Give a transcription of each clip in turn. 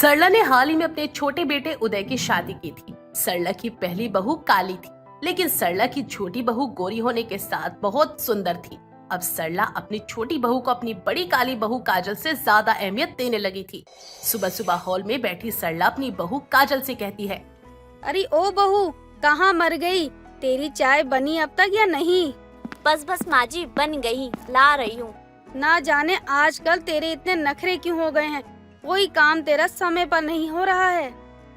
सरला ने हाल ही में अपने छोटे बेटे उदय की शादी की थी। सरला की पहली बहू काली थी, लेकिन सरला की छोटी बहू गोरी होने के साथ बहुत सुंदर थी। अब सरला अपनी छोटी बहू को अपनी बड़ी काली बहू काजल से ज्यादा अहमियत देने लगी थी। सुबह सुबह हॉल में बैठी सरला अपनी बहू काजल से कहती है, अरे ओ बहू, कहाँ मर गई? तेरी चाय बनी अब तक या नहीं? बस बस माँ जी, बन गई, ला रही हूँ। ना जाने आजकल तेरे इतने नखरे क्यों हो गए हैं, कोई काम तेरा समय पर नहीं हो रहा है।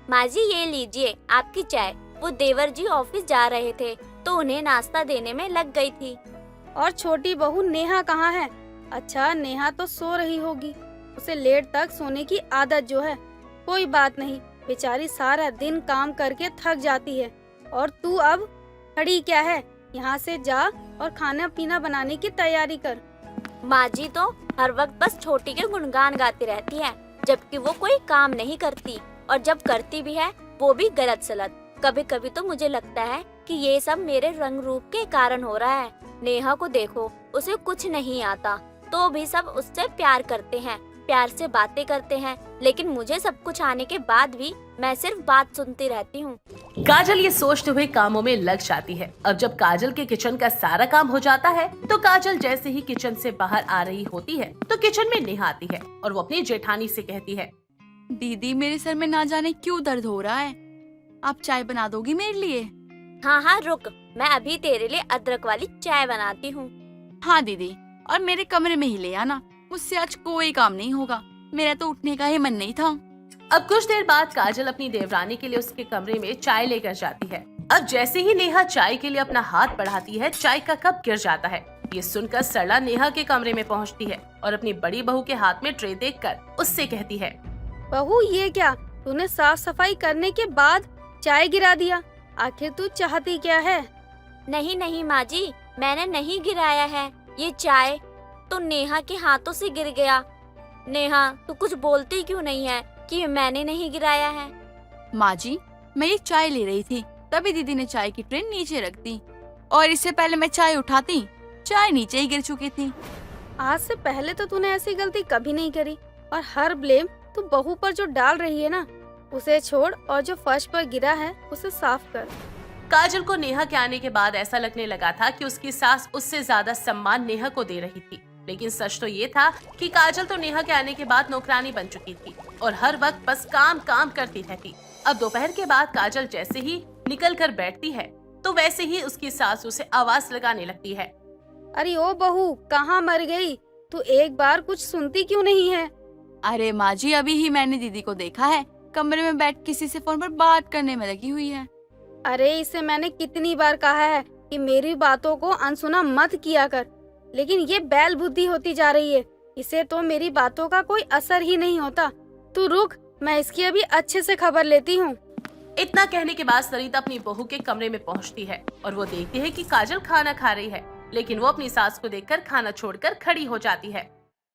माँ जी ये लीजिए आपकी चाय। वो देवर जी ऑफिस जा रहे थे तो उन्हें नाश्ता देने में लग गई थी। और छोटी बहू नेहा कहाँ है? अच्छा, नेहा तो सो रही होगी, उसे लेट तक सोने की आदत जो है। कोई बात नहीं, बेचारी सारा दिन काम करके थक जाती है। और तू अब खड़ी क्या है? यहाँ से जा और खाना पीना बनाने की तैयारी कर। माँ जी तो हर वक्त बस छोटी के गुणगान गाती रहती है, जबकि वो कोई काम नहीं करती, और जब करती भी है वो भी गलत सलत। कभी कभी तो मुझे लगता है कि ये सब मेरे रंग रूप के कारण हो रहा है। नेहा को देखो, उसे कुछ नहीं आता तो भी सब उससे प्यार करते हैं, प्यार से बातें करते हैं, लेकिन मुझे सब कुछ आने के बाद भी मैं सिर्फ बात सुनती रहती हूँ। काजल ये सोचते हुए कामों में लग जाती है। अब जब काजल के किचन का सारा काम हो जाता है तो काजल जैसे ही किचन से बाहर आ रही होती है तो किचन में नेहा आती है और वो अपनी जेठानी से कहती है, दीदी मेरे सर में ना जाने क्यों दर्द हो रहा है, आप चाय बना दोगी मेरे लिए? हाँ हाँ रुक, मैं अभी तेरे लिए अदरक वाली चाय बनाती हूँ। हाँ दीदी, और मेरे कमरे में ही ले आना, मुझसे आज कोई काम नहीं होगा, मेरा तो उठने का ही मन नहीं था। अब कुछ देर बाद काजल अपनी देवरानी के लिए उसके कमरे में चाय लेकर जाती है। अब जैसे ही नेहा चाय के लिए अपना हाथ बढ़ाती है, चाय का कप गिर जाता है। ये सुनकर सरला नेहा के कमरे में पहुंचती है और अपनी बड़ी बहू के हाथ में ट्रे देखकर उससे कहती है, बहू ये क्या, तूने साफ सफाई करने के बाद चाय गिरा दिया? आखिर तू चाहती क्या है? नहीं नहीं माँ जी, मैंने नहीं गिराया है, ये चाय तो नेहा के हाथों से गिर गया। नेहा तू कुछ बोलती क्यों नहीं है कि मैंने नहीं गिराया है? माँ जी, मैं ये चाय ले रही थी, तभी दीदी ने चाय की ट्रे नीचे रख दी, और इससे पहले मैं चाय उठाती चाय नीचे ही गिर चुकी थी। आज से पहले तो तूने ऐसी गलती कभी नहीं करी, और हर ब्लेम तू बहू पर जो डाल रही है ना, उसे छोड़ और जो फर्श पर गिरा है उसे साफ कर। काजल को नेहा के आने के बाद ऐसा लगने लगा था कि उसकी सास उससे ज्यादा सम्मान नेहा को दे रही थी, लेकिन सच तो ये था कि काजल तो नेहा के आने के बाद नौकरानी बन चुकी थी और हर वक्त बस काम काम करती रहती। अब दोपहर के बाद काजल जैसे ही निकल कर बैठती है तो वैसे ही उसकी सास उसे आवाज लगाने लगती है, अरे ओ बहू, कहाँ मर गई? तू एक बार कुछ सुनती क्यों नहीं है? अरे माँ जी, अभी ही मैंने दीदी को देखा है, कमरे में बैठ किसी से फोन पर बात करने में लगी हुई है। अरे इसे मैंने कितनी बार कहा है कि मेरी बातों को अनसुना मत किया कर, लेकिन ये बैल बुद्धि होती जा रही है। इसे तो मेरी बातों का कोई असर ही नहीं होता। तू रुक, मैं इसकी अभी अच्छे से खबर लेती हूँ। इतना कहने के बाद सरिता अपनी बहू के कमरे में पहुंचती है और वो देखती है कि काजल खाना खा रही है, लेकिन वो अपनी सास को देखकर खाना छोड़कर खड़ी हो जाती है।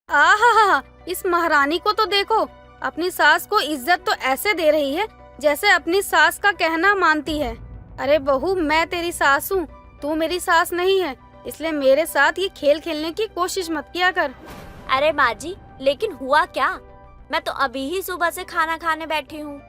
आहा, इस महारानी को तो देखो, अपनी सास को इज्जत तो ऐसे दे रही है जैसे अपनी सास का कहना मानती है। अरे बहू, मैं तेरी सास हूँ, तू मेरी सास नहीं है, इसलिए मेरे साथ ये खेल खेलने की कोशिश मत किया कर। अरे माँ जी, लेकिन हुआ क्या? मैं तो अभी ही सुबह से खाना खाने बैठी हूँ।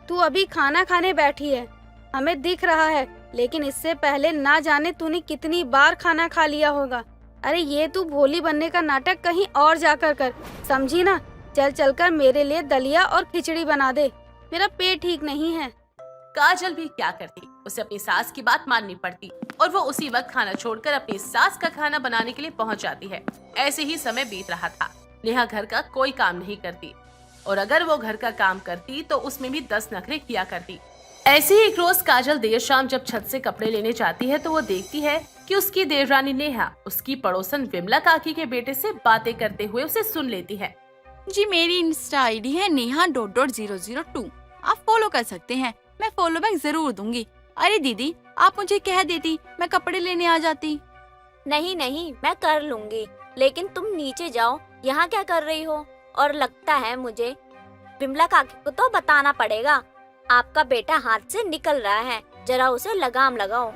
तू अभी खाना खाने बैठी है, हमें दिख रहा है, लेकिन इससे पहले ना जाने तूने कितनी बार खाना खा लिया होगा। अरे ये तू भोली बनने का नाटक कहीं और जाकर कर, समझी ना? चल चलकर मेरे लिए दलिया और खिचड़ी बना दे, मेरा पेट ठीक नहीं है। काजल भी क्या करती, उसे अपनी सास की बात माननी पड़ती और वो उसी वक्त खाना छोड़कर अपनी सास का खाना बनाने के लिए पहुंच जाती है। ऐसे ही समय बीत रहा था। नेहा घर का कोई काम नहीं करती और अगर वो घर का काम करती तो उसमें भी 10 नखरे किया करती। ऐसे ही एक रोज काजल देर शाम जब छत से कपड़े लेने जाती है तो वो देखती है कि उसकी देवरानी नेहा उसकी पड़ोसन विमला काकी के बेटे से बातें करते हुए उसे सुन लेती है। जी मेरी इंस्टा आईडी है नेहा.002, आप फॉलो कर सकते हैं, मैं फॉलो बैक जरूर दूंगी। अरे दीदी, आप मुझे कह देती, मैं कपड़े लेने आ जाती। नहीं नहीं, मैं कर लूंगी, लेकिन तुम नीचे जाओ, यहाँ क्या कर रही हो? और लगता है मुझे विमला काकी को तो बताना पड़ेगा, आपका बेटा हाथ से निकल रहा है, जरा उसे लगाम लगाओ।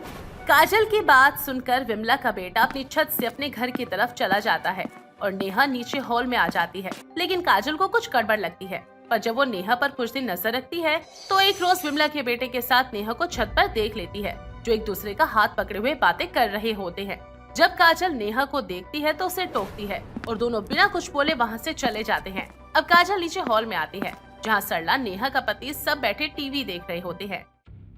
काजल की बात सुनकर विमला का बेटा अपनी छत से अपने घर की तरफ चला जाता है। और नेहा नीचे हॉल में आ जाती है। लेकिन काजल को कुछ गड़बड़ लगती है, पर जब वो नेहा पर कुछ दिन नजर रखती है तो एक रोज विमला के बेटे के साथ नेहा को छत पर देख लेती है, जो एक दूसरे का हाथ पकड़े हुए बातें कर रहे होते हैं। जब काजल नेहा को देखती है तो उसे टोकती है और दोनों बिना कुछ बोले वहाँ से चले जाते हैं। अब काजल नीचे हॉल में आती है, जहाँ सरला, नेहा का पति सब बैठे टीवी देख रहे होते हैं।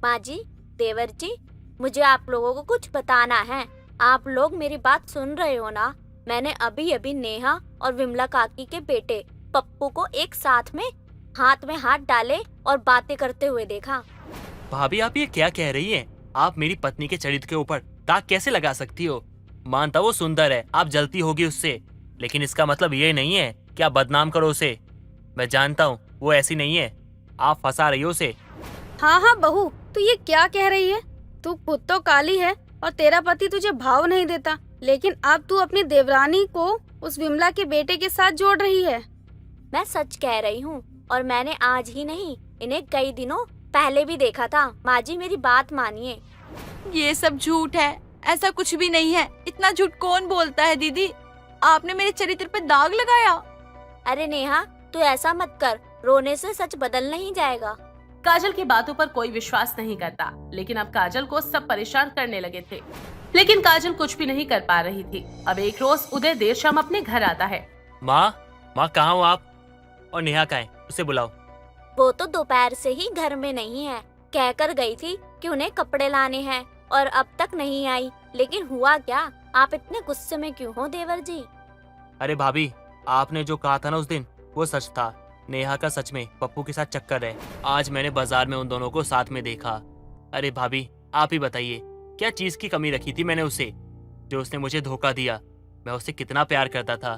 माँ जी, देवर जी, मुझे आप लोगों को कुछ बताना है। आप लोग मेरी बात सुन रहे हो ना? मैंने अभी अभी नेहा और विमला काकी के बेटे पप्पू को एक साथ में हाथ डाले और बातें करते हुए देखा। भाभी, आप ये क्या कह रही हैं? आप मेरी पत्नी के चरित्र के ऊपर दाग कैसे लगा सकती हो? मानता वो सुंदर है, आप जलती होगी उससे, लेकिन इसका मतलब ये नहीं है कि आप बदनाम करो उसे। मैं जानता हूँ वो ऐसी नहीं है, आप फंसा रही हो उसे। हाँ बहू, तू ये क्या कह रही है? तू खुद तो काली है और तेरा पति तुझे भाव नहीं देता, लेकिन अब तू अपनी देवरानी को उस विमला के बेटे के साथ जोड़ रही है। मैं सच कह रही हूँ, और मैंने आज ही नहीं, इन्हें कई दिनों पहले भी देखा था। माँ जी, मेरी बात मानिए। ये सब झूठ है, ऐसा कुछ भी नहीं है। इतना झूठ कौन बोलता है दीदी? आपने मेरे चरित्र पे दाग लगाया। अरे नेहा, तू ऐसा मत कर, रोने से सच बदल नहीं जाएगा। काजल की बातों पर कोई विश्वास नहीं करता, लेकिन अब काजल को सब परेशान करने लगे थे। लेकिन काजल कुछ भी नहीं कर पा रही थी। अब एक रोज उदय देर शाम अपने घर आता है। माँ कहाँ हो आप? और नेहा कहाँ है? उसे बुलाओ। वो तो दोपहर से ही घर में नहीं है, कहकर गई थी कि उन्हें कपड़े लाने हैं और अब तक नहीं आई। लेकिन हुआ क्या? आप इतने गुस्से में क्यों हो देवर जी? अरे भाभी, आपने जो कहा था ना उस दिन, वो सच था। नेहा का सच में पप्पू के साथ चक्कर है। आज मैंने बाजार में उन दोनों को साथ में देखा। अरे भाभी, आप ही बताइए, क्या चीज की कमी रखी थी मैंने उसे, जो उसने मुझे धोखा दिया? मैं उससे कितना प्यार करता था।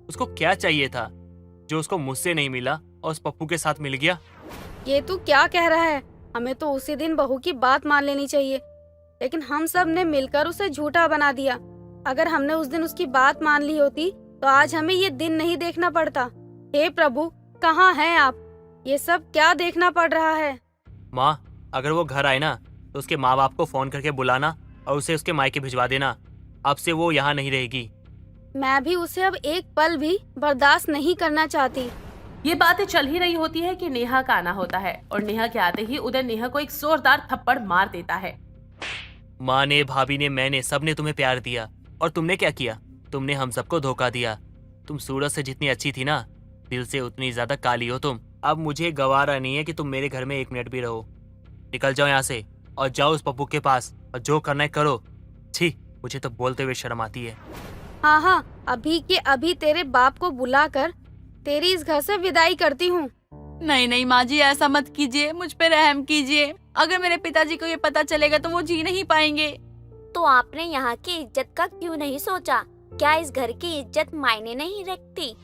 उसको क्या चाहिए था जो उसको मुझसे नहीं मिला और उस पप्पू के साथ मिल गया? ये तू क्या कह रहा है? हमें तो उसी दिन बहू की बात मान लेनी चाहिए, लेकिन हम सब ने मिलकर उसे झूठा बना दिया। अगर हमने उस दिन उसकी बात मान ली होती तो आज हमें ये दिन नहीं देखना पड़ता। हे प्रभु, कहाँ हैं आप? ये सब क्या देखना पड़ रहा है? माँ, अगर वो घर आए ना तो उसके माँ बाप को फोन करके बुलाना और उसे उसके मायके भिजवा देना। अब से वो यहाँ नहीं रहेगी। मैं भी उसे अब एक पल भी बर्दाश्त नहीं करना चाहती। ये बातें चल ही रही होती है कि नेहा का आना होता है, और नेहा के आते ही उदय नेहा को एक जोरदार थप्पड़ मार देता है। माँ ने, भाभी ने, मैंने, सबने तुम्हें प्यार दिया, और तुमने क्या किया? तुमने हम सबको धोखा दिया। तुम सूरज से जितनी अच्छी थी ना, दिल से उतनी ज्यादा काली हो तुम। अब मुझे गवारा नहीं है कि तुम मेरे घर में एक मिनट भी रहो। निकल जाओ यहाँ से और जाओ उस पप्पू के पास, और जो करना है करो। छी, मुझे तो बोलते हुए शर्म आती है। हाँ, अभी के अभी तेरे बाप को बुलाकर तेरी इस घर से विदाई करती हूँ। नहीं माँ जी, ऐसा मत कीजिए, मुझ पे रहम कीजिए। अगर मेरे पिताजी को ये पता चलेगा तो वो जी नहीं पाएंगे। तो आपने यहाँ की इज्जत का क्यों नहीं सोचा? क्या इस घर की इज्जत मायने नहीं रखती?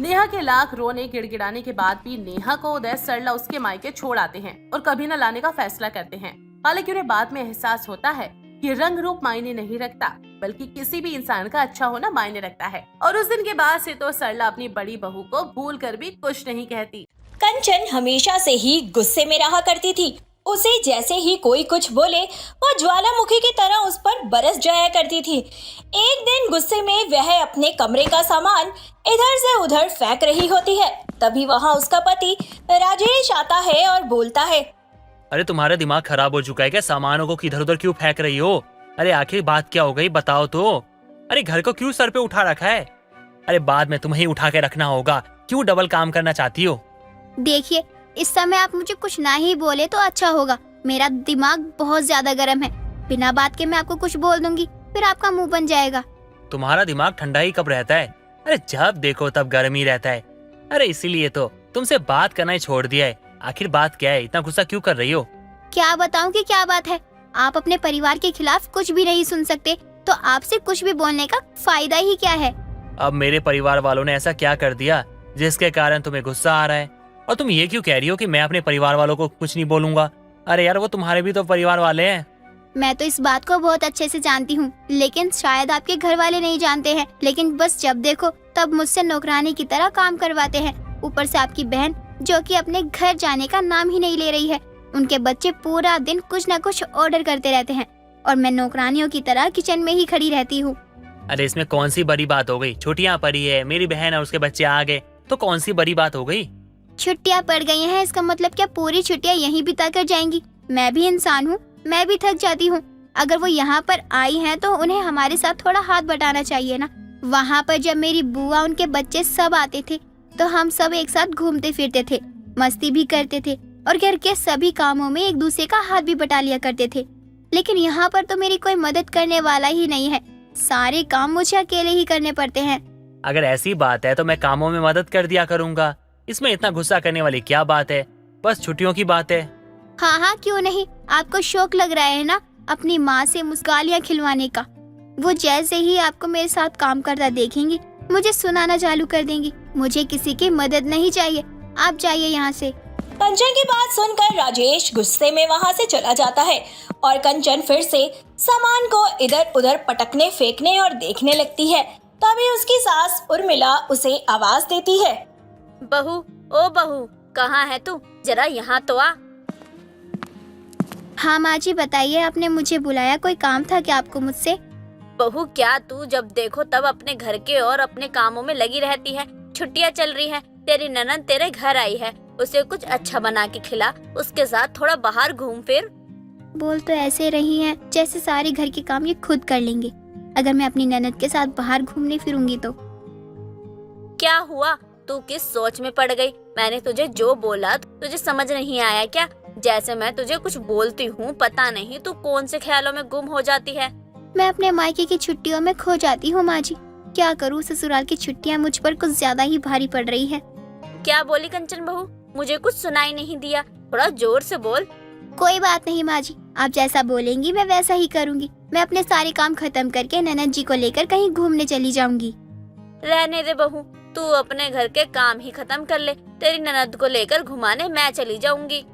नेहा के लाख रोने गिड़गिड़ाने के बाद भी नेहा को उदय, सरला उसके मायके छोड़ आते हैं और कभी न लाने का फैसला करते हैं। हालांकि उन्हें बाद में एहसास होता है कि रंग रूप मायने नहीं रखता, बल्कि किसी भी इंसान का अच्छा होना मायने रखता है। और उस दिन के बाद से तो सरला अपनी बड़ी बहू को भूल कर भी कुछ नहीं कहती। कंचन हमेशा से ही गुस्से में रहा करती थी। उसे जैसे ही कोई कुछ बोले वो ज्वालामुखी की तरह उस पर बरस जाया करती थी। एक दिन गुस्से में वह अपने कमरे का सामान इधर से उधर फेंक रही होती है। तभी वहाँ उसका पति राजेश आता है और बोलता है, अरे तुम्हारा दिमाग खराब हो चुका है क्या? सामानों को इधर उधर क्यों फेंक रही हो? अरे आखिर बात क्या हो गई, बताओ तो। अरे घर को क्यों सर पे उठा रखा है? अरे बाद में तुम्हें उठा के रखना होगा। क्यों डबल काम करना चाहती हो? देखिए, इस समय आप मुझे कुछ ना ही बोले तो अच्छा होगा। मेरा दिमाग बहुत ज्यादा गर्म है। बिना बात के मैं आपको कुछ बोल दूंगी, फिर आपका मुंह बन जाएगा। तुम्हारा दिमाग ठंडा ही कब रहता है? अरे जब देखो तब गर्म ही रहता है। अरे इसीलिए तो तुमसे बात करना ही छोड़ दिया है। आखिर बात क्या है? इतना गुस्सा क्यों कर रही हो? क्या बताऊं कि क्या बात है? आप अपने परिवार के खिलाफ कुछ भी नहीं सुन सकते, तो आपसे कुछ भी बोलने का फायदा ही क्या है? अब मेरे परिवार वालों ने ऐसा क्या कर दिया जिसके कारण तुम्हें गुस्सा आ रहा है? और तुम ये क्यों कह रही हो कि मैं अपने परिवार वालों को कुछ नहीं बोलूंगा? अरे यार, वो तुम्हारे भी तो परिवार वाले हैं। मैं तो इस बात को बहुत अच्छे से जानती हूँ, लेकिन शायद आपके घर वाले नहीं जानते हैं। लेकिन बस जब देखो तब मुझसे नौकरानी की तरह काम करवाते हैं। ऊपर से आपकी बहन, जो कि अपने घर जाने का नाम ही नहीं ले रही है। उनके बच्चे पूरा दिन कुछ न कुछ ऑर्डर करते रहते हैं और मैं नौकरानियों की तरह किचन में ही खड़ी रहती हूँ। अरे इसमें कौन सी बड़ी बात हो गई? छुट्टियां पड़ी है, मेरी बहन और उसके बच्चे आ गए, तो कौन सी बड़ी बात हो गई? छुट्टियाँ पड़ गई हैं, इसका मतलब क्या पूरी छुट्टियाँ यहीं बिता कर जाएंगी? मैं भी इंसान हूँ, मैं भी थक जाती हूँ। अगर वो यहाँ पर आई हैं तो उन्हें हमारे साथ थोड़ा हाथ बटाना चाहिए ना। वहाँ पर जब मेरी बुआ, उनके बच्चे सब आते थे तो हम सब एक साथ घूमते फिरते थे, मस्ती भी करते थे और घर के सभी कामों में एक दूसरे का हाथ भी बटा लिया करते थे। लेकिन यहाँ पर तो मेरी कोई मदद करने वाला ही नहीं है, सारे काम मुझे अकेले ही करने पड़ते हैं। अगर ऐसी बात है तो मैं कामों में मदद कर दिया करूंगा, इसमें इतना गुस्सा करने वाली क्या बात है? बस छुट्टियों की बात है। हाँ हाँ, क्यों नहीं, आपको शौक लग रहा है ना अपनी माँ से मुस्कालियाँ खिलवाने का। वो जैसे ही आपको मेरे साथ काम करता देखेंगी मुझे सुनाना चालू कर देंगी। मुझे किसी की मदद नहीं चाहिए, आप जाइए यहाँ से। कंचन की बात सुनकर राजेश गुस्से में वहाँ से चला जाता है और कंचन फिर से सामान को इधर उधर पटकने, फेंकने और देखने लगती है। तभी उसकी सास उर्मिला उसे आवाज देती है। बहू, ओ बहू, कहाँ है तू? जरा यहाँ तो आ। हाँ माँ जी बताइए, आपने मुझे बुलाया, कोई काम था क्या आपको मुझसे? बहू, क्या तू जब देखो तब अपने घर के और अपने कामों में लगी रहती है? छुट्टियाँ चल रही है, तेरी ननद तेरे घर आई है, उसे कुछ अच्छा बना के खिला, उसके साथ थोड़ा बाहर घूम फिर। बोल तो ऐसे रही हैं जैसे सारे घर के काम ये खुद कर लेंगे। अगर मैं अपनी ननद के साथ बाहर घूमने फिरूंगी तो? क्या हुआ, तू किस सोच में पड़ गई? मैंने तुझे जो बोला तुझे समझ नहीं आया क्या? जैसे मैं तुझे कुछ बोलती हूँ पता नहीं तू कौन से ख्यालों में गुम हो जाती है। मैं अपने मायके की छुट्टियों में खो जाती हूँ माँ जी। क्या करूँ, ससुराल की छुट्टियाँ मुझ पर कुछ ज्यादा ही भारी पड़ रही है। क्या बोली कंचन बहू? मुझे कुछ सुनाई नहीं दिया, थोड़ा जोर से बोल। कोई बात नहीं माँ जी, आप जैसा बोलेंगी मैं वैसा ही करूँगी। मैं अपने सारे काम खत्म करके ननद जी को लेकर कहीं घूमने चली जाऊंगी। रहने दे बहू, तू अपने घर के काम ही खत्म कर ले, तेरी ननद को लेकर घुमाने मैं चली जाऊंगी।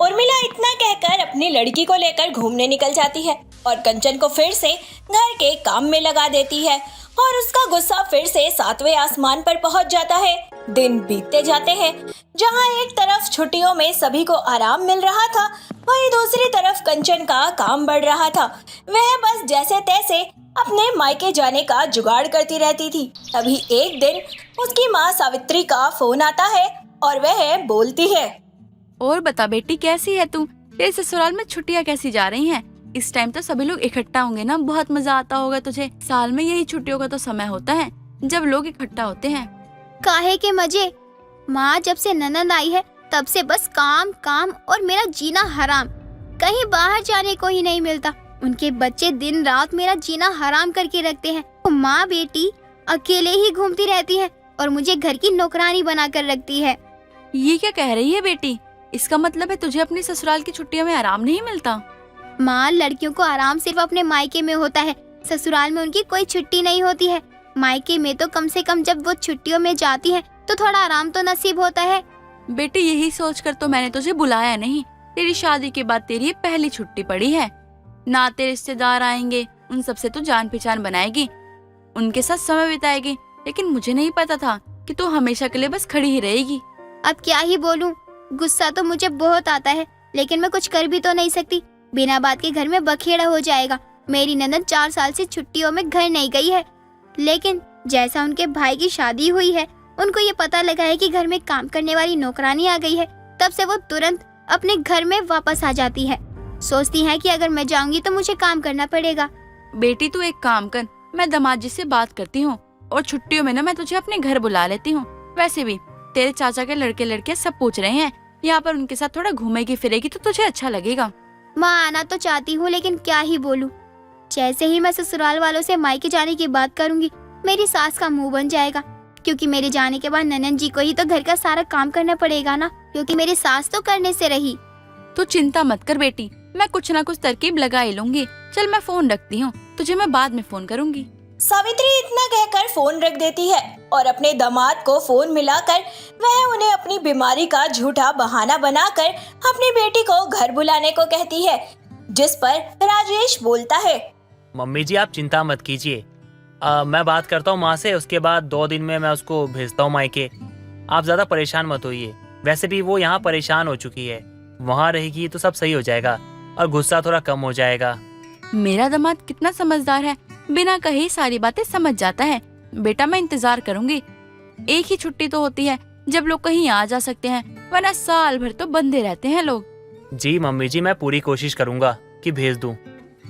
उर्मिला इतना कहकर अपनी लड़की को लेकर घूमने निकल जाती है और कंचन को फिर से घर के काम में लगा देती है और उसका गुस्सा फिर से 7वें आसमान पर पहुंच जाता है। दिन बीतते जाते हैं। जहां एक तरफ छुट्टियों में सभी को आराम मिल रहा था, वहीं दूसरी तरफ कंचन का काम बढ़ रहा था। वह बस जैसे तैसे अपने मायके जाने का जुगाड़ करती रहती थी। तभी एक दिन उसकी माँ सावित्री का फोन आता है और वह बोलती है। और बता बेटी, कैसी है तू? तेरे ससुराल में छुट्टियाँ कैसी जा रही हैं? इस टाइम तो सभी लोग इकट्ठा होंगे ना, बहुत मजा आता होगा तुझे। साल में यही छुट्टियों का तो समय होता है जब लोग इकट्ठा होते हैं। काहे के मजे माँ, जब से ननद आई है तब से बस काम काम और मेरा जीना हराम। कहीं बाहर जाने को ही नहीं मिलता। उनके बच्चे दिन रात मेरा जीना हराम करके रखते हैं। तो माँ बेटी अकेले ही घूमती रहती है और मुझे घर की नौकरानी बना कर रखती है। ये क्या कह रही है बेटी? इसका मतलब है तुझे अपनी ससुराल की छुट्टियों में आराम नहीं मिलता? माँ, लड़कियों को आराम सिर्फ अपने मायके में होता है, ससुराल में उनकी कोई छुट्टी नहीं होती है। मायके में तो कम से कम जब वो छुट्टियों में जाती है तो थोड़ा आराम तो नसीब होता है। बेटी, यही सोचकर तो मैंने तुझे बुलाया नहीं। तेरी शादी के बाद तेरी ये पहली छुट्टी पड़ी है। नाते रिश्तेदार आएंगे, उन सबसे तू जान पहचान बनाएगी, उनके साथ समय बिताएगी। लेकिन मुझे नहीं पता था कि तू हमेशा के लिए बस खड़ी ही रहेगी। अब क्या ही बोलूं, गुस्सा तो मुझे बहुत आता है लेकिन मैं कुछ कर भी तो नहीं सकती। बिना बात के घर में बखेड़ा हो जाएगा। मेरी ननद 4 साल से छुट्टियों में घर नहीं गई है, लेकिन जैसा उनके भाई की शादी हुई है, उनको ये पता लगा है कि घर में काम करने वाली नौकरानी आ गई है, तब से वो तुरंत अपने घर में वापस आ जाती है। सोचती है कि अगर मैं जाऊंगी तो मुझे काम करना पड़ेगा। बेटी तू एक काम कर, मैं दामाद जी से बात करती हूँ और छुट्टियों में ना मैं तुझे अपने घर बुला लेती हूँ। वैसे भी तेरे चाचा के लड़के लड़के सब पूछ रहे हैं, यहाँ पर उनके साथ थोड़ा घूमेगी फिरेगी तो तुझे अच्छा लगेगा। माँ, आना तो चाहती हूँ लेकिन क्या ही बोलूं। जैसे ही मैं ससुराल वालों से मायके जाने की बात करूंगी मेरी सास का मुंह बन जाएगा, क्योंकि मेरे जाने के बाद ननद जी को ही तो घर का सारा काम करना पड़ेगा ना, क्योंकि मेरी सास तो करने से रही। तू चिंता मत कर बेटी, मैं कुछ ना कुछ तरकीब लगा ही लूंगी। चल मैं फोन रखती हूँ, तुझे मैं बाद में फोन करूंगी। सावित्री इतना कहकर फोन रख देती है और अपने दामाद को फोन मिलाकर वह उन्हें अपनी बीमारी का झूठा बहाना बनाकर अपनी बेटी को घर बुलाने को कहती है, जिस पर राजेश बोलता है। मम्मी जी आप चिंता मत कीजिए, मैं बात करता हूँ माँ से, उसके बाद 2 दिन में मैं उसको भेजता हूँ मायके। आप ज्यादा परेशान मत होइए, वैसे भी वो यहाँ परेशान हो चुकी है, वहाँ रहेगी तो सब सही हो जाएगा और गुस्सा थोड़ा कम हो जाएगा। मेरा दामाद कितना समझदार है, बिना कहे सारी बातें समझ जाता है। बेटा मैं इंतजार करूंगी। एक ही छुट्टी तो होती है जब लोग कहीं आ जा सकते हैं, वरना साल भर तो बंधे रहते हैं लोग। जी मम्मी जी, मैं पूरी कोशिश करूंगा कि भेज दूं।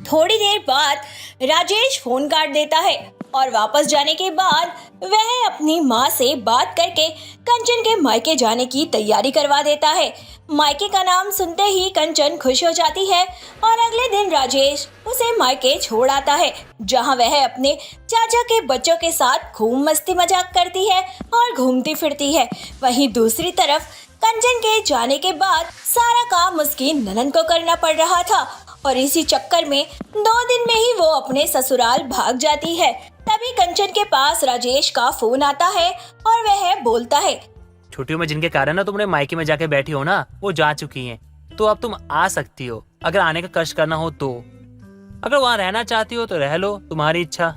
थोड़ी देर बाद राजेश फोन काट देता है और वापस जाने के बाद वह अपनी माँ से बात करके कंचन के मायके जाने की तैयारी करवा देता है। मायके का नाम सुनते ही कंचन खुश हो जाती है और अगले दिन राजेश उसे मायके छोड़ आता है, जहाँ वह अपने चाचा के बच्चों के साथ खूब मस्ती मजाक करती है और घूमती फिरती है। वहीं दूसरी तरफ कंचन के जाने के बाद सारा काम उसकी ननद को करना पड़ रहा था और इसी चक्कर में 2 दिन में ही वो अपने ससुराल भाग जाती है। तभी कंचन के पास राजेश का फोन आता है और वह बोलता है, छुट्टियों में जिनके कारण ना तुमने मायके में जाके बैठी हो ना, वो जा चुकी हैं, तो अब तुम आ सकती हो अगर आने का कष्ट करना हो तो। अगर वहाँ रहना चाहती हो तो रह लो, तुम्हारी इच्छा।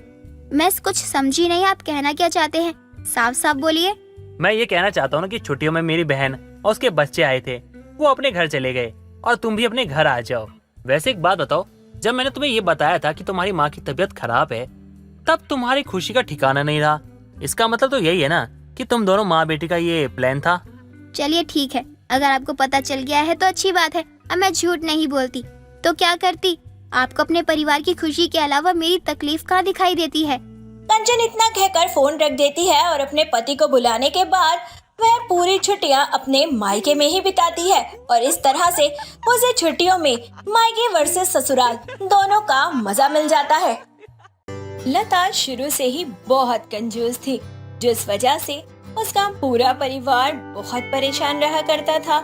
मैं कुछ समझी नहीं, आप कहना क्या चाहते हैं? साफ साफ बोलिए। मैं ये कहना चाहता हूँ ना कि छुट्टियों में मेरी बहन और उसके बच्चे आए थे, वो अपने घर चले गए और तुम भी अपने घर आ जाओ। वैसे एक बात बताओ, जब मैंने तुम्हें ये बताया था कि तुम्हारी माँ की तबीयत खराब है, तब तुम्हारी खुशी का ठिकाना नहीं रहा। इसका मतलब तो यही है ना कि तुम दोनों माँ बेटी का ये प्लान था। चलिए ठीक है, अगर आपको पता चल गया है तो अच्छी बात है। अब मैं झूठ नहीं बोलती तो क्या करती? आपको अपने परिवार की खुशी के अलावा मेरी तकलीफ कहाँ दिखाई देती है? कंचन इतना कहकर फोन रख देती है और अपने पति को बुलाने के बाद वह पूरी छुट्टियां अपने मायके में ही बिताती है और इस तरह से उसे छुट्टियों में मायके वर्सेस ससुराल दोनों का मजा मिल जाता है। लता शुरू से ही बहुत कंजूस थी, जिस वजह से उसका पूरा परिवार बहुत परेशान रहा करता था।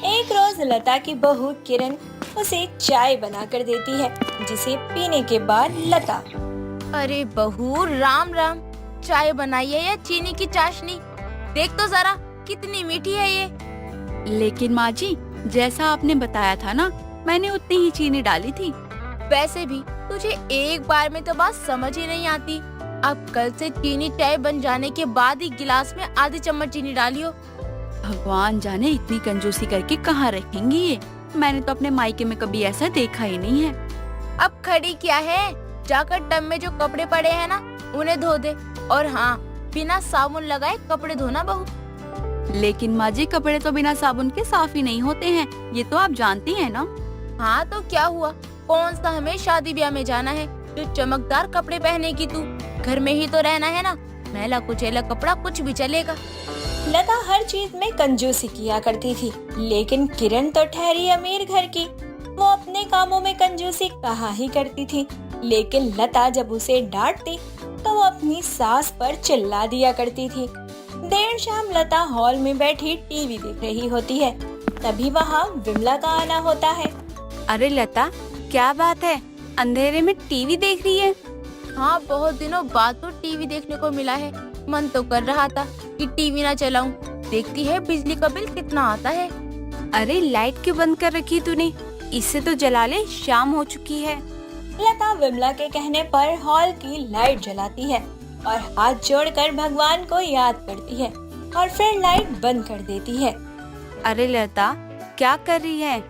एक रोज लता की बहू किरण उसे चाय बना कर देती है, जिसे पीने के बाद लता, अरे बहू राम राम, चाय बनाई है या चीनी की चाशनी? देख तो जरा कितनी मीठी है ये। लेकिन माँ जी, जैसा आपने बताया था ना, मैंने उतनी ही चीनी डाली थी। वैसे भी तुझे एक बार में तो बात समझ ही नहीं आती। अब कल से चीनी चाय बन जाने के बाद ही गिलास में आधी चम्मच चीनी डालियो। भगवान जाने इतनी कंजूसी करके कहाँ रखेंगी ये। मैंने तो अपने मायके में कभी ऐसा देखा ही नहीं है। अब खड़ी क्या है, जाकर टब में जो कपड़े पड़े हैं ना, उन्हें धो दे। और हाँ, बिना साबुन लगाए कपड़े धोना बहू। लेकिन माँ जी, कपड़े तो बिना साबुन के साफ ही नहीं होते हैं, ये तो आप जानती हैं ना। हाँ तो क्या हुआ, कौन सा हमें शादी ब्याह में जाना है जो चमकदार कपड़े पहनेगी तू? घर में ही तो रहना है ना, मैला कुचैला कपड़ा कुछ भी चलेगा। लता हर चीज में कंजूसी किया करती थी, लेकिन किरण तो ठहरी अमीर घर की, वो अपने कामों में कंजूसी कहाँ ही करती थी। लेकिन लता जब उसे डांटती तो वो अपनी सास पर चिल्ला दिया करती थी। देर शाम लता हॉल में बैठी टीवी देख रही होती है, तभी वहाँ विमला का आना होता है। अरे लता, क्या बात है, अंधेरे में टीवी देख रही है? हाँ, बहुत दिनों बाद तो टीवी देखने को मिला है। मन तो कर रहा था कि टीवी ना चलाऊं। देखती है बिजली का बिल कितना आता है। अरे लाइट क्यों बंद कर रखी तूने? इससे तो जला ले, शाम हो चुकी है। लता विमला के कहने पर हॉल की लाइट जलाती है और हाथ जोड़कर भगवान को याद करती है और फिर लाइट बंद कर देती है। अरे लता, क्या कर रही है?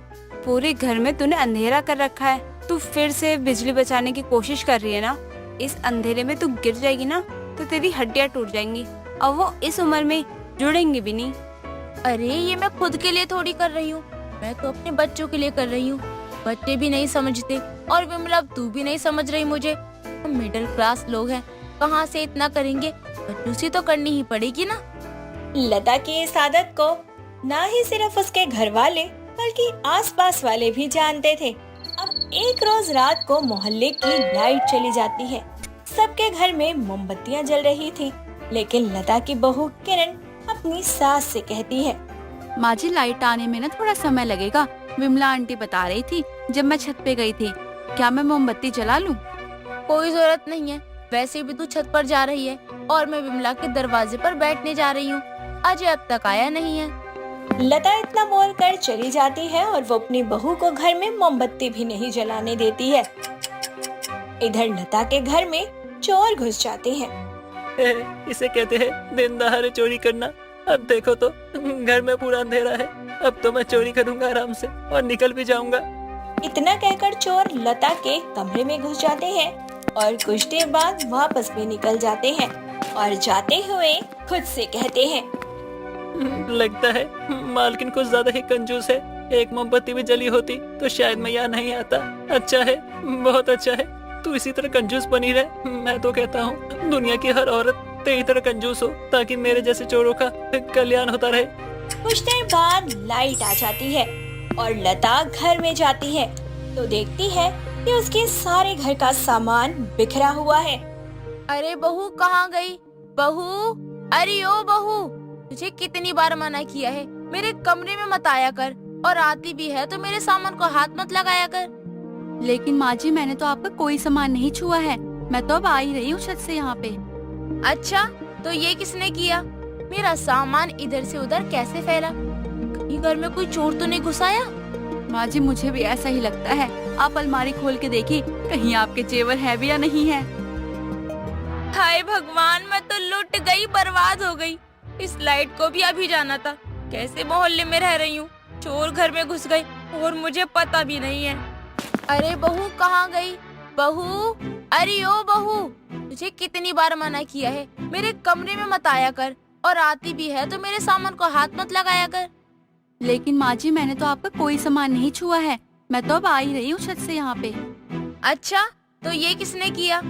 पूरे घर में तूने अंधेरा कर रखा है। तू फिर से बिजली बचाने की कोशिश कर रही है ना? इस अंधेरे में तू गिर जाएगी ना तो तेरी हड्डियां टूट जाएंगी और वो इस उम्र में जुड़ेंगी भी नहीं। अरे ये मैं खुद के लिए थोड़ी कर रही हूँ, मैं तो अपने बच्चों के लिए कर रही हूँ। बच्चे भी नहीं समझते और विमला तू भी नहीं समझ रही मुझे। हम मिडिल क्लास लोग हैं, कहाँ से इतना करेंगे? कंजूसी तो करनी ही पड़ेगी ना। लता की इस आदत को ना ही सिर्फ उसके घर वाले बल्कि आसपास वाले भी जानते थे। अब एक रोज रात को मोहल्ले की लाइट चली जाती है। सबके घर में मोमबत्तियां जल रही थी, लेकिन लता की बहू किरण अपनी सास से कहती है, माँ जी, लाइट आने में ना थोड़ा समय लगेगा। विमला आंटी बता रही थी जब मैं छत पे गई थी। क्या मैं मोमबत्ती जला लूं? कोई जरूरत नहीं है, वैसे भी तू छत पर जा रही है और मैं विमला के दरवाजे पर बैठने जा रही हूँ। अजय अब तक आया नहीं है। लता इतना बोलकर चली जाती है और वो अपनी बहू को घर में मोमबत्ती भी नहीं जलाने देती है। इधर लता के घर में चोर घुस जाते हैं। इसे कहते हैं दिन दहाड़े चोरी करना। अब देखो तो घर में पूरा अंधेरा है, अब तो मैं चोरी करूंगा आराम से और निकल भी जाऊंगा। इतना कहकर चोर लता के कमरे में घुस जाते हैं और कुछ देर बाद वापस भी निकल जाते हैं और जाते हुए खुद से कहते हैं, लगता है मालकिन कुछ ज्यादा ही कंजूस है। एक मोमबत्ती भी जली होती तो शायद मैं यहाँ नहीं आता। अच्छा है, बहुत अच्छा है, तू इसी तरह कंजूस बनी रहे। मैं तो कहता हूँ दुनिया की हर औरत तेरी तरह कंजूस हो, ताकि मेरे जैसे चोरों का कल्याण होता रहे। कुछ देर बाद लाइट आ जाती है और लता घर में जाती है तो देखती है कि उसके सारे घर का सामान बिखरा हुआ है। अरे बहू कहाँ गई? बहू, अरे ओ बहू, तुझे कितनी बार मना किया है मेरे कमरे में मत आया कर, और आती भी है तो मेरे सामान को हाथ मत लगाया कर। लेकिन माँ जी, मैंने तो आपका कोई सामान नहीं छुआ है। मैं तो अब आ ही रही हूँ छत से यहाँ पे। अच्छा, तो ये किसने किया? मेरा सामान इधर से उधर कैसे फैला? कहीं घर में कोई चोर तो नहीं घुसाया? माँ जी, मुझे भी ऐसा ही लगता है। आप अलमारी खोल के देखिए, कहीं आपके जेवर है भी या नहीं है। हाय भगवान, मैं तो लुट गई, बर्बाद हो गई। इस लाइट को भी अभी जाना था। कैसे मोहल्ले में रह रही हूँ, चोर घर में घुस गए और मुझे पता भी नहीं है। अरे बहू कहाँ गई? बहू, अरे ओ बहू, तुझे कितनी बार मना किया है मेरे कमरे में मत आया कर, और आती भी है तो मेरे सामान को हाथ मत लगाया कर। लेकिन माँ जी, मैंने तो आपका कोई सामान नहीं छुआ है। मैं तो अब आ ही रही हूँ छत से यहाँ पे। अच्छा, तो ये किसने किया?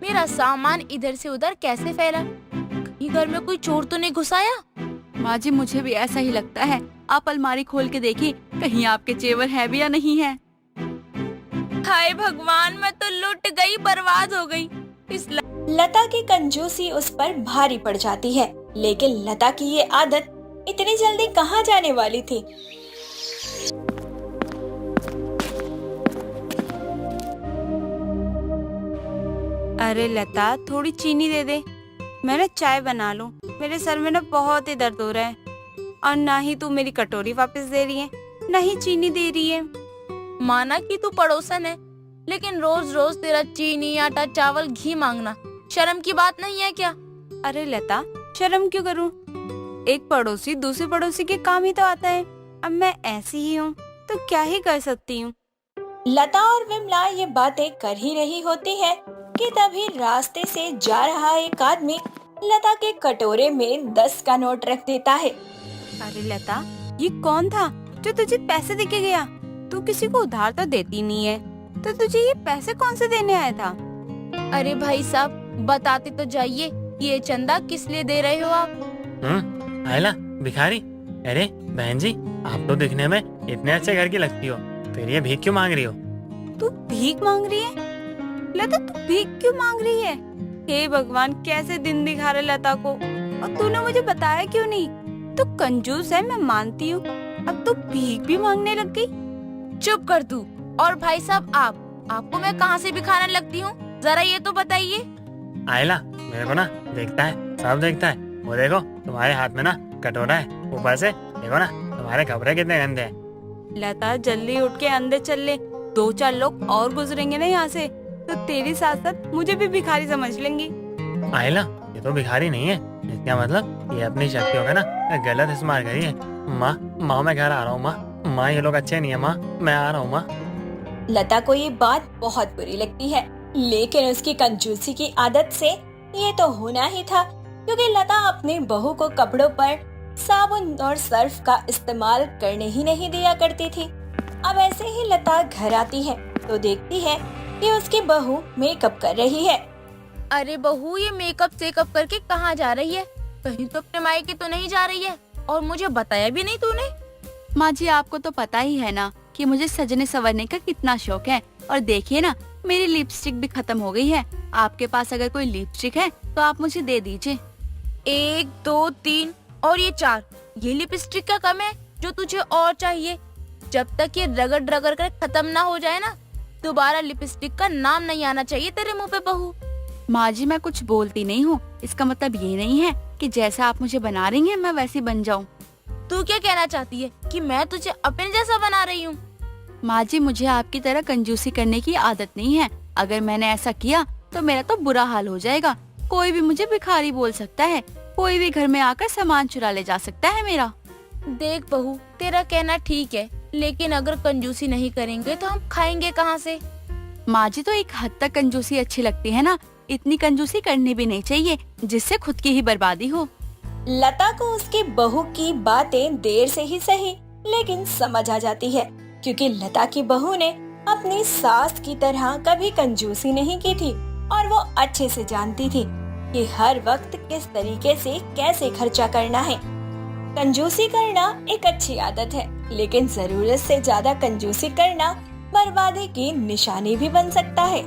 मेरा सामान इधर से उधर कैसे फैला? कहीं घर में कोई चोर तो नहीं घुसाया? माँ जी, मुझे भी ऐसा ही लगता है। आप अलमारी खोल के देखिए, कहीं आपके जेवर है भी या नहीं है। हाय भगवान, मैं तो लुट गई, बर्बाद हो गई। लता की कंजूसी उस पर भारी पड़ जाती है, लेकिन लता की ये आदत इतनी जल्दी कहाँ जाने वाली थी। अरे लता, थोड़ी चीनी दे दे, मैं ना चाय बना लूं। मेरे सर में ना बहुत ही दर्द हो रहा है, और ना ही तू मेरी कटोरी वापस दे रही है, ना ही चीनी दे रही है। माना कि तू पड़ोसन है, लेकिन रोज रोज तेरा चीनी, आटा, चावल, घी मांगना शर्म की बात नहीं है क्या? अरे लता, शर्म क्यों करूं? एक पड़ोसी दूसरे पड़ोसी के काम ही तो आता है। अब मैं ऐसी ही हूँ तो क्या ही कर सकती हूँ। लता और विमला ये बातें कर ही रही होती है कि तभी रास्ते से जा रहा एक आदमी लता के कटोरे में 10 का नोट रख देता है। अरे लता, ये कौन था जो तुझे पैसे देके गया? तू किसी को उधार तो देती नहीं है, तो तुझे ये पैसे कौन से देने आया था? अरे भाई साहब, बताते तो जाइए, ये चंदा किस लिए दे रहे हो आप? आयला, भिखारी। अरे बहन जी, आप तो दिखने में इतने अच्छे घर की लगती हो, फिर ये भीख क्यों मांग रही हो? तू भीख मांग रही है? लता, तू भीख क्यों मांग रही है? हे भगवान, कैसे दिन दिखा रहे लता को, और तूने मुझे बताया क्यों नहीं? तू कंजूस है, मैं मानती हूँ, अब तू भीख भी मांगने लग गई। चुप कर तू। और भाई साहब, आपको मैं कहाँ से भिखारन लगती हूँ, जरा ये तो बताइए। आयला, मेरे को ना देखता है, सब देखता है। वो देखो, तुम्हारे हाथ में ना कटोरा है, ऊपर से देखो ना तुम्हारे कपड़े कितने गंदे हैं। लता, जल्दी उठ के अंदर चल ले, 2-4 लोग और गुजरेंगे ना यहाँ से, तो तेरे साथ साथ मुझे भी भिखारी समझ लेंगी। आयला, ये तो भिखारी नहीं है, इसका मतलब ये अपनी शक्तियों का ना गलत इस्तेमाल करी है। माँ मैं घर आ रहा हूँ। माँ ये लोग अच्छे नहीं है। माँ मैं आ रहा हूँ। माँ। लता को ये बात बहुत बुरी लगती है, लेकिन उसकी कंजूसी की आदत से ये तो होना ही था, क्योंकि लता अपनी बहू को कपड़ों पर साबुन और सर्फ का इस्तेमाल करने ही नहीं दिया करती थी। अब ऐसे ही लता घर आती है तो देखती है कि उसकी बहू मेकअप कर रही है। अरे बहू, ये मेकअप सेकअप करके कहाँ जा रही है? कहीं तो अपने मायके तो नहीं जा रही है, और मुझे बताया भी नहीं तूने। माँ जी, आपको तो पता ही है ना कि मुझे सजने संवरने का कितना शौक है। और देखिए ना, मेरी लिपस्टिक भी खत्म हो गई है। आपके पास अगर कोई लिपस्टिक है तो आप मुझे दे दीजिए। 1, 2, 3 और ये 4, ये लिपस्टिक का कम है जो तुझे और चाहिए? जब तक ये रगड़ रगड़ कर खत्म ना हो जाए ना, दोबारा लिपस्टिक का नाम नहीं आना चाहिए तेरे मुंह पे बहू। माँ जी, मैं कुछ बोलती नहीं हूँ, इसका मतलब ये नहीं है कि जैसा आप मुझे बना रही हैं मैं वैसी बन जाऊँ। तू क्या कहना चाहती है कि मैं तुझे अपने जैसा बना रही हूँ? माँ जी, मुझे आपकी तरह कंजूसी करने की आदत नहीं है। अगर मैंने ऐसा किया तो मेरा तो बुरा हाल हो जाएगा। कोई भी मुझे भिखारी बोल सकता है, कोई भी घर में आकर सामान चुरा ले जा सकता है मेरा। देख बहू, तेरा कहना ठीक है, लेकिन अगर कंजूसी नहीं करेंगे तो हम खाएंगे कहाँ से? माँ जी तो एक हद तक कंजूसी अच्छी लगती है ना, इतनी कंजूसी करनी भी नहीं चाहिए जिससे खुद की ही बर्बादी हो। लता को उसकी बहू की बातें देर से ही सही लेकिन समझ आ जाती है, क्योंकि लता की बहू ने अपनी सास की तरह कभी कंजूसी नहीं की थी और वो अच्छे से जानती थी कि हर वक्त किस तरीके से कैसे खर्चा करना है। कंजूसी करना एक अच्छी आदत है, लेकिन जरूरत से ज्यादा कंजूसी करना बर्बादी की निशानी भी बन सकता है।